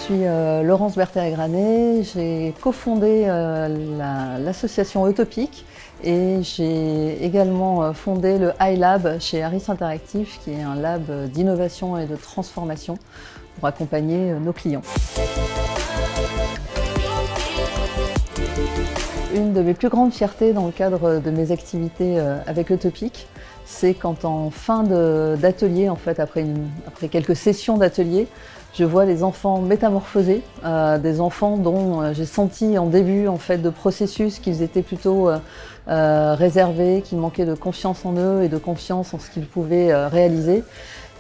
suis Laurence Berthet-Agranet, j'ai cofondé l'association Utopic et j'ai également fondé le iLab chez Harris Interactive, qui est un lab d'innovation et de transformation pour accompagner nos clients. Une de mes plus grandes fiertés dans le cadre de mes activités avec Utopic, c'est quand en fin d'atelier, en fait, après quelques sessions d'atelier, je vois les enfants métamorphosés, des enfants dont j'ai senti en début en fait, de processus qu'ils étaient plutôt réservés, qu'ils manquaient de confiance en eux et de confiance en ce qu'ils pouvaient réaliser.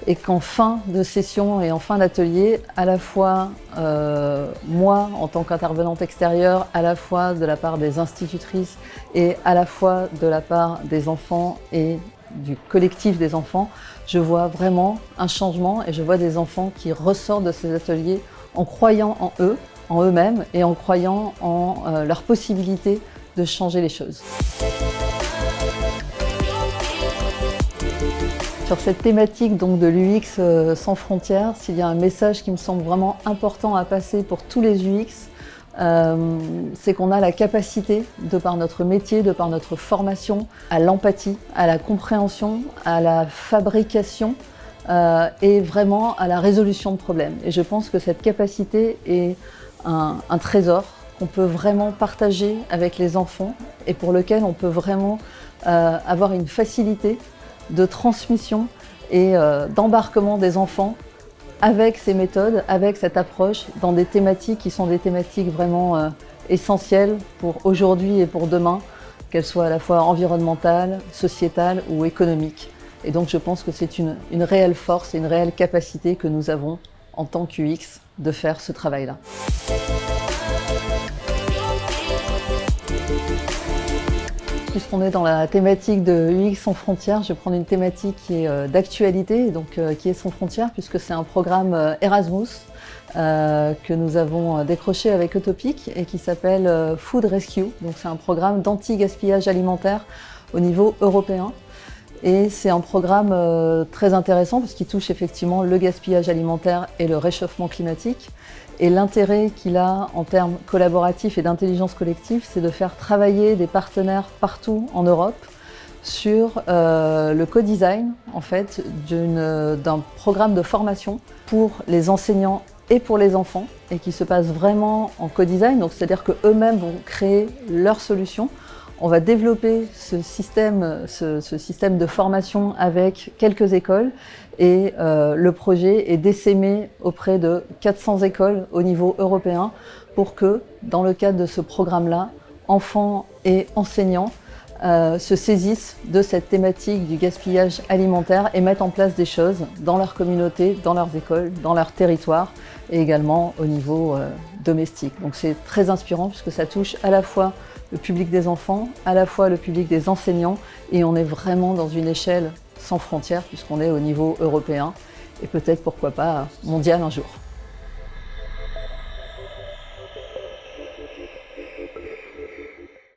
Et qu'en fin de session et en fin d'atelier, à la fois moi en tant qu'intervenante extérieure, à la fois de la part des institutrices et à la fois de la part des enfants et du collectif des enfants, je vois vraiment un changement et je vois des enfants qui ressortent de ces ateliers en croyant en eux, en eux-mêmes et en croyant en leur possibilité de changer les choses. Sur cette thématique donc, de l'UX sans frontières, s'il y a un message qui me semble vraiment important à passer pour tous les UX, c'est qu'on a la capacité, de par notre métier, de par notre formation, à l'empathie, à la compréhension, à la fabrication et vraiment à la résolution de problèmes. Et je pense que cette capacité est un trésor qu'on peut vraiment partager avec les enfants et pour lequel on peut vraiment avoir une facilité de transmission et d'embarquement des enfants avec ces méthodes, avec cette approche dans des thématiques qui sont des thématiques vraiment essentielles pour aujourd'hui et pour demain, qu'elles soient à la fois environnementales, sociétales ou économiques. Et donc je pense que c'est une réelle force et une réelle capacité que nous avons en tant qu'UX de faire ce travail-là. Puisqu'on est dans la thématique de UX sans frontières, je vais prendre une thématique qui est d'actualité, donc qui est sans frontières, puisque c'est un programme Erasmus que nous avons décroché avec Utopic et qui s'appelle Food Rescue. Donc c'est un programme d'anti-gaspillage alimentaire au niveau européen. Et c'est un programme très intéressant parce qu'il touche effectivement le gaspillage alimentaire et le réchauffement climatique. Et l'intérêt qu'il a en termes collaboratifs et d'intelligence collective, c'est de faire travailler des partenaires partout en Europe sur le co-design en fait, d'un programme de formation pour les enseignants et pour les enfants et qui se passe vraiment en co-design, donc c'est-à-dire qu'eux-mêmes vont créer leurs solutions. On va développer ce système de formation avec quelques écoles et le projet est d'essaimer auprès de 400 écoles au niveau européen pour que, dans le cadre de ce programme-là, enfants et enseignants se saisissent de cette thématique du gaspillage alimentaire et mettent en place des choses dans leur communauté, dans leurs écoles, dans leur territoire et également au niveau domestique. Donc c'est très inspirant puisque ça touche à la fois le public des enfants, à la fois le public des enseignants et on est vraiment dans une échelle sans frontières puisqu'on est au niveau européen et peut-être pourquoi pas mondial un jour.